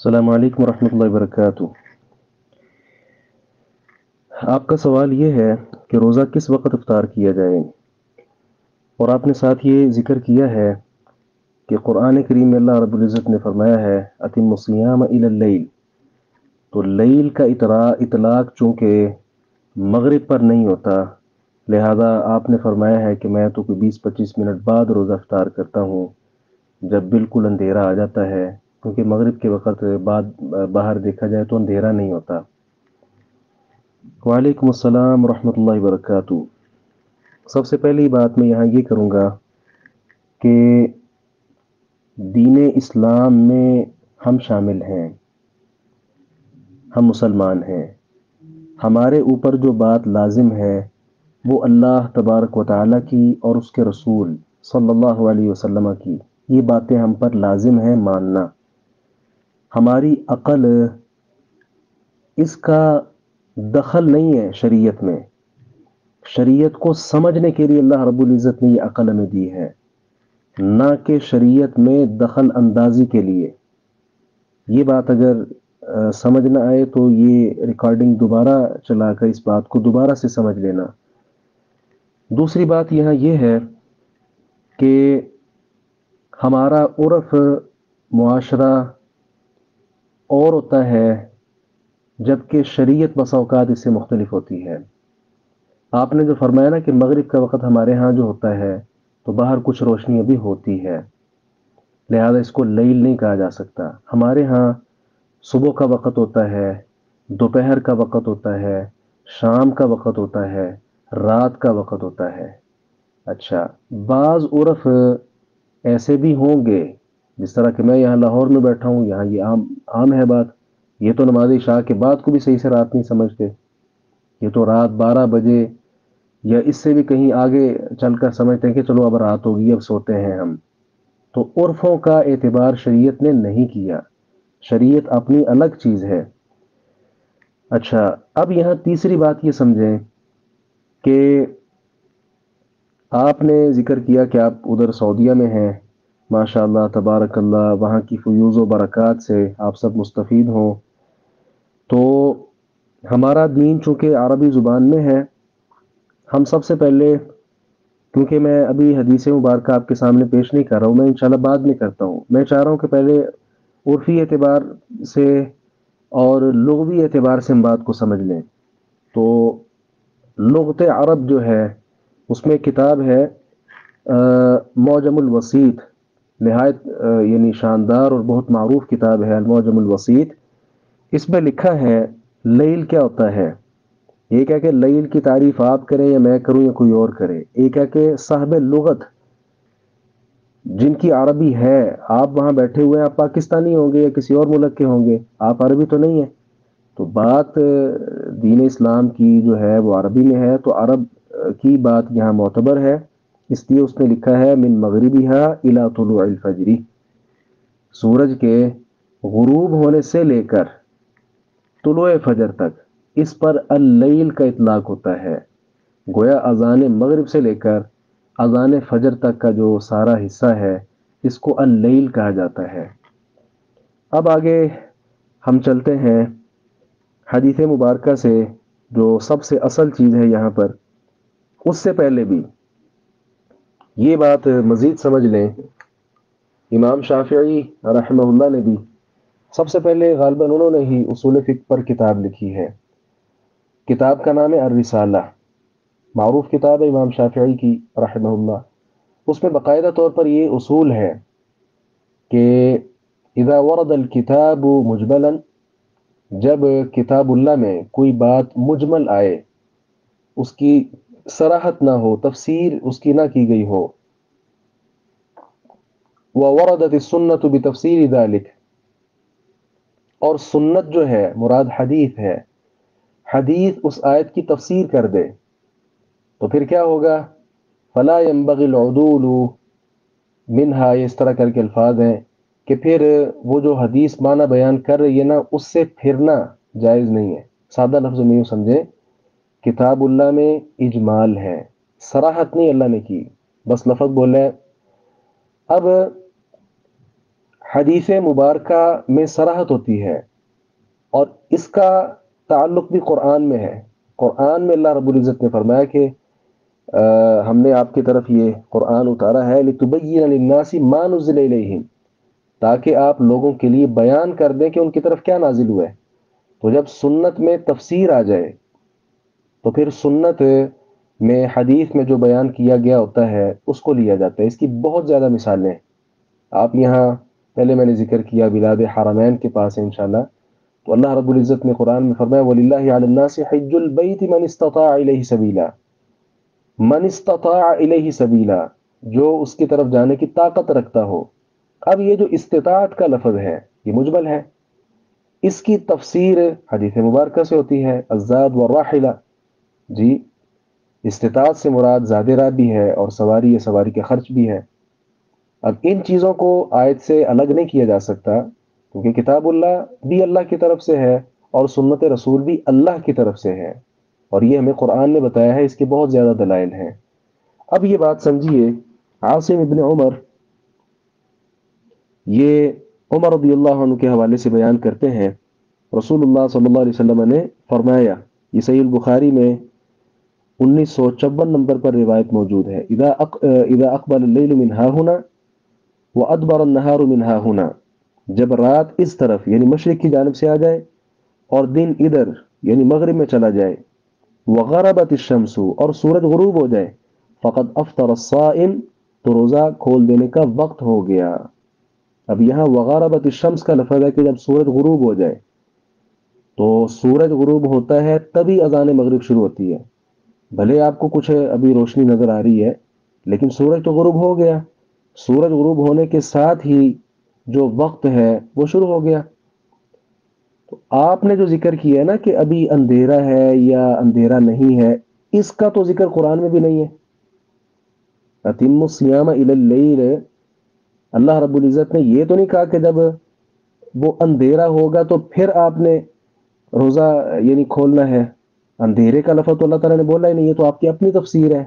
السلام علیکم ورحمۃ اللہ وبرکاتہ۔ آپ کا سوال یہ ہے کہ روزہ کس وقت افطار کیا جائے، اور آپ نے ساتھ یہ ذکر کیا ہے کہ قرآن کریم میں اللہ رب العزت نے فرمایا ہے اتم الصیام الی اللیل، تو لیل کا اطلاق چونکہ مغرب پر نہیں ہوتا، لہذا آپ نے فرمایا ہے کہ میں تو کوئی 20-25 منٹ بعد روزہ افطار کرتا ہوں جب بالکل اندھیرا آ جاتا ہے، کیونکہ مغرب کے وقت بعد باہر دیکھا جائے تو اندھیرا نہیں ہوتا۔ وعلیکم السلام ورحمۃ اللہ وبرکاتہ۔ سب سے پہلی بات میں یہاں یہ کروں گا کہ دین اسلام میں ہم شامل ہیں، ہم مسلمان ہیں، ہمارے اوپر جو بات لازم ہے وہ اللہ تبارک و تعالیٰ کی اور اس کے رسول صلی اللہ علیہ وسلم کی، یہ باتیں ہم پر لازم ہیں ماننا۔ ہماری عقل اس کا دخل نہیں ہے شریعت میں، شریعت کو سمجھنے کے لیے اللہ رب العزت نے یہ عقل ہمیں دی ہے، نہ کہ شریعت میں دخل اندازی کے لیے۔ یہ بات اگر سمجھ نہ آئے تو یہ ریکارڈنگ دوبارہ چلا کر اس بات کو دوبارہ سے سمجھ لینا۔ دوسری بات یہاں یہ ہے کہ ہمارا عرف معاشرہ اور ہوتا ہے، جبکہ شریعت بسا اوقات اس سے مختلف ہوتی ہے۔ آپ نے جو فرمایا نا کہ مغرب کا وقت ہمارے ہاں جو ہوتا ہے تو باہر کچھ روشنی ابھی ہوتی ہے، لہذا اس کو لیل نہیں کہا جا سکتا۔ ہمارے ہاں صبح کا وقت ہوتا ہے، دوپہر کا وقت ہوتا ہے، شام کا وقت ہوتا ہے، رات کا وقت ہوتا ہے۔ اچھا، بعض عرف ایسے بھی ہوں گے، جس طرح کہ میں یہاں لاہور میں بیٹھا ہوں، یہاں یہ عام ہے بات، یہ تو نماز عشاء کے بعد کو بھی صحیح سے رات نہیں سمجھتے، یہ تو رات 12 بجے یا اس سے بھی کہیں آگے چل کر سمجھتے ہیں کہ چلو اب رات ہوگی اب سوتے ہیں ہم۔ تو عرفوں کا اعتبار شریعت نے نہیں کیا، شریعت اپنی الگ چیز ہے۔ اچھا، اب یہاں تیسری بات یہ سمجھیں کہ آپ نے ذکر کیا کہ آپ ادھر سعودیہ میں ہیں، ماشاء اللہ تبارک اللہ، وہاں کی فیوز و برکات سے آپ سب مستفید ہوں۔ تو ہمارا دین چونکہ عربی زبان میں ہے، ہم سب سے پہلے، کیونکہ میں ابھی حدیث مبارکہ آپ کے سامنے پیش نہیں کر رہا ہوں، میں انشاءاللہ بعد میں کرتا ہوں، میں چاہ رہا ہوں کہ پہلے عرفی اعتبار سے اور لغوی اعتبار سے ہم بات کو سمجھ لیں۔ تو لغت عرب جو ہے اس میں کتاب ہے معجم الوسیط، نہایت یعنی شاندار اور بہت معروف کتاب ہے المعجم الوسیط۔ اس میں لکھا ہے لیل کیا ہوتا ہے۔ ایک ہے کہ لیل کی تعریف آپ کریں یا میں کروں یا کوئی اور کرے، ایک ہے کہ صاحب لغت جن کی عربی ہے، آپ وہاں بیٹھے ہوئے ہیں، آپ پاکستانی ہوں گے یا کسی اور ملک کے ہوں گے، آپ عربی تو نہیں ہیں، تو بات دین اسلام کی جو ہے وہ عربی میں ہے، تو عرب کی بات یہاں معتبر ہے، اس لیے اس نے لکھا ہے من مغربها الى طلوع الفجر، سورج کے غروب ہونے سے لے کر طلوع فجر تک اس پر اللیل کا اطلاق ہوتا ہے۔ گویا اذان مغرب سے لے کر اذان فجر تک کا جو سارا حصہ ہے اس کو اللیل کہا جاتا ہے۔ اب آگے ہم چلتے ہیں حدیث مبارکہ سے، جو سب سے اصل چیز ہے یہاں پر۔ اس سے پہلے بھی یہ بات مزید سمجھ لیں، امام شافعی رحمہ اللہ نے بھی سب سے پہلے غالباً انہوں نے ہی اصول فقہ پر کتاب لکھی ہے، کتاب کا نام ہے الرسالہ، معروف کتاب ہے امام شافعی کی رحمہ اللہ۔ اس میں باقاعدہ طور پر یہ اصول ہے کہ اذا ورد الکتاب مجملا، جب کتاب اللہ میں کوئی بات مجمل آئے، اس کی صراحت نہ ہو، تفسیر اس کی نہ کی گئی ہو، ووردت السنة بتفسیر ذلك، اور سنت جو ہے مراد حدیث ہے، حدیث اس آیت کی تفسیر کر دے، تو پھر کیا ہوگا؟ فلا ينبغي العدول منها، یہ اس طرح کر کے الفاظ ہیں کہ پھر وہ جو حدیث معنی بیان کر رہی ہے نا اس سے پھرنا جائز نہیں ہے۔ سادہ لفظ میں یوں سمجھے، کتاب اللہ میں اجمال ہے، صراحت نہیں اللہ نے کی، بس لفظ بولے۔ اب حدیث مبارکہ میں صراحت ہوتی ہے، اور اس کا تعلق بھی قرآن میں ہے۔ قرآن میں اللہ رب العزت نے فرمایا کہ ہم نے آپ کی طرف یہ قرآن اتارا ہے لِتُبَيِّنَ لِلنَّاسِ مَا نُزِّلَ إِلَيْهِمْ، تاکہ آپ لوگوں کے لیے بیان کر دیں کہ ان کی طرف کیا نازل ہوا ہے۔ تو جب سنت میں تفسیر آ جائے تو پھر سنت میں حدیث میں جو بیان کیا گیا ہوتا ہے اس کو لیا جاتا ہے۔ اس کی بہت زیادہ مثالیں ہیں۔ آپ یہاں پہلے میں نے ذکر کیا بلاد حرمین کے پاس ہے انشاءاللہ، تو اللہ رب العزت نے قرآن میں فرمایا وَلِلَّهِ عَلَى النَّاسِ حِجُّ الْبَيْتِ مَنِ اسْتَطَاعَ إِلَيْهِ سَبِيلًا، من استطاع الیہ سبیلا، جو اس کی طرف جانے کی طاقت رکھتا ہو۔ اب یہ جو استطاعت کا لفظ ہے یہ مجمل ہے، اس کی تفسیر حدیث مبارکہ سے ہوتی ہے الزاد والراحلہ۔ جی، استطاعت سے مراد زاد راہ بھی ہے اور سواری یا سواری کے خرچ بھی ہے۔ اب ان چیزوں کو آیت سے الگ نہیں کیا جا سکتا، کیونکہ کتاب اللہ بھی اللہ کی طرف سے ہے اور سنت رسول بھی اللہ کی طرف سے ہے، اور یہ ہمیں قرآن نے بتایا ہے، اس کے بہت زیادہ دلائل ہیں۔ اب یہ بات سمجھیے، عاصم ابن عمر یہ عمر رضی اللہ عنہ کے حوالے سے بیان کرتے ہیں، رسول اللہ صلی اللہ علیہ وسلم نے فرمایا، یہ صحیح البخاری میں 1954 نمبر پر روایت موجود ہے، اذا اقبل اللیل من ها هنا وادبر النهار من ها هنا، جب رات اس طرف یعنی مشرق کی جانب سے آ جائے اور دن ادھر یعنی مغرب میں چلا جائے، وغربت الشمس اور سورج غروب ہو جائے، فقد افطر الصائم تو روزہ کھول دینے کا وقت ہو گیا۔ اب یہاں وغربت الشمس کا لفظ ہے کہ جب سورج غروب ہو جائے، تو سورج غروب ہوتا ہے تبھی اذان مغرب شروع ہوتی ہے۔ بھلے آپ کو کچھ ابھی روشنی نظر آ رہی ہے لیکن سورج تو غروب ہو گیا، سورج غروب ہونے کے ساتھ ہی جو وقت ہے وہ شروع ہو گیا۔ تو آپ نے جو ذکر کیا ہے نا کہ ابھی اندھیرا ہے یا اندھیرا نہیں ہے، اس کا تو ذکر قرآن میں بھی نہیں ہے۔ اتم الصیام الی اللیل، اللہ رب العزت نے یہ تو نہیں کہا کہ جب وہ اندھیرا ہوگا تو پھر آپ نے روزہ یعنی کھولنا ہے۔ اندھیرے کا لفظ تو اللہ تعالیٰ نے بولا ہی نہیں، یہ تو آپ کی اپنی تفسیر ہے۔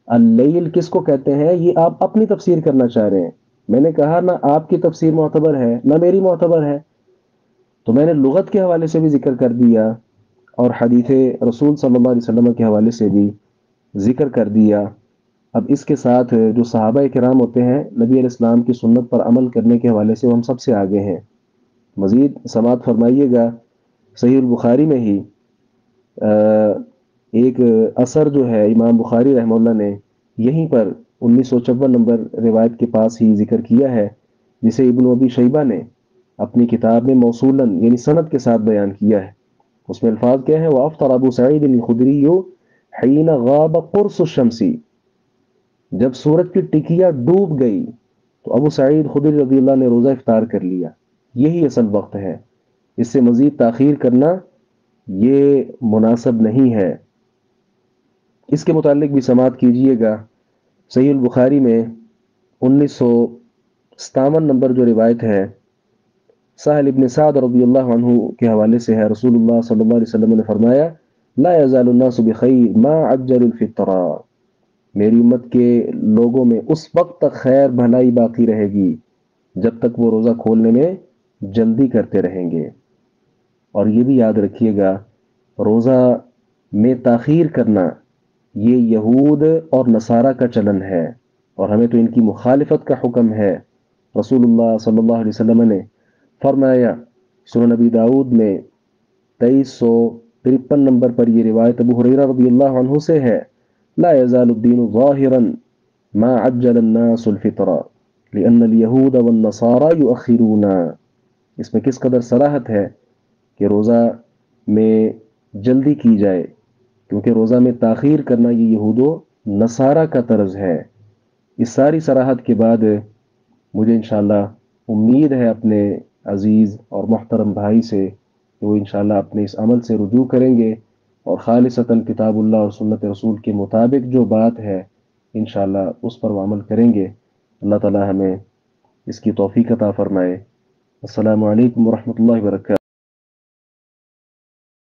اللیل کس کو کہتے ہیں یہ آپ اپنی تفسیر کرنا چاہ رہے ہیں۔ میں نے کہا نہ آپ کی تفسیر معتبر ہے نہ میری معتبر ہے، تو میں نے لغت کے حوالے سے بھی ذکر کر دیا اور حدیث رسول صلی اللہ علیہ وسلم کے حوالے سے بھی ذکر کر دیا۔ اب اس کے ساتھ جو صحابہ کرام ہوتے ہیں نبی علیہ السلام کی سنت پر عمل کرنے کے حوالے سے ہم سب سے آگے ہیں۔ مزید سماعت فرمائیے گا، صحیح البخاری میں ہی ایک اثر جو ہے امام بخاری رحمہ اللہ نے یہیں پر 1954 نمبر روایت کے پاس ہی ذکر کیا ہے، جسے ابن ابی شیبہ نے اپنی کتاب میں موصولاً یعنی سند کے ساتھ بیان کیا ہے۔ اس میں الفاظ کیا ہے، وَأَفْطَرَ أَبُو سَعِيدٍ الْخُدْرِيُّ حِينَ غَابَ قُرْصُ الشَّمْسِ، جب سورج کی ٹکیا ڈوب گئی تو ابو سعید خدری رضی اللہ نے روزہ افطار کر لیا۔ یہی اصل وقت ہے، اس سے مزید تاخیر کرنا یہ مناسب نہیں ہے۔ اس کے متعلق بھی سماعت کیجئے گا، صحیح البخاری میں 1957 نمبر جو روایت ہے سہل ابن سعد رضی اللہ عنہ کے حوالے سے ہے، رسول اللہ صلی اللہ علیہ وسلم نے فرمایا لا يزال الناس بخیر ما عجل الفطر، میری امت کے لوگوں میں اس وقت تک خیر بھلائی باقی رہے گی جب تک وہ روزہ کھولنے میں جلدی کرتے رہیں گے۔ اور یہ بھی یاد رکھیے گا، روزہ میں تاخیر کرنا یہ یہود اور نصارہ کا چلن ہے، اور ہمیں تو ان کی مخالفت کا حکم ہے۔ رسول اللہ صلی اللہ علیہ وسلم نے فرمایا، سنن نبی داؤد میں 2353 نمبر پر یہ روایت ابو ہریرہ رضی اللہ عنہ سے ہے، لا يزال الدين ظاهرا ما عجل الناس الفطر لأن اليهود والنصارى يؤخرون۔ اس میں کس قدر صراحت ہے کہ روزہ میں جلدی کی جائے، کیونکہ روزہ میں تاخیر کرنا یہ یہود و نصارہ کا طرز ہے۔ اس ساری صراحت کے بعد مجھے انشاءاللہ امید ہے اپنے عزیز اور محترم بھائی سے کہ وہ انشاءاللہ اپنے اس عمل سے رجوع کریں گے اور خالصتاً کتاب اللہ اور سنت رسول کے مطابق جو بات ہے انشاءاللہ اس پر وہ عمل کریں گے۔ اللہ تعالی ہمیں اس کی توفیق عطا فرمائے۔ السلام علیکم ورحمۃ اللہ وبرکاتہ۔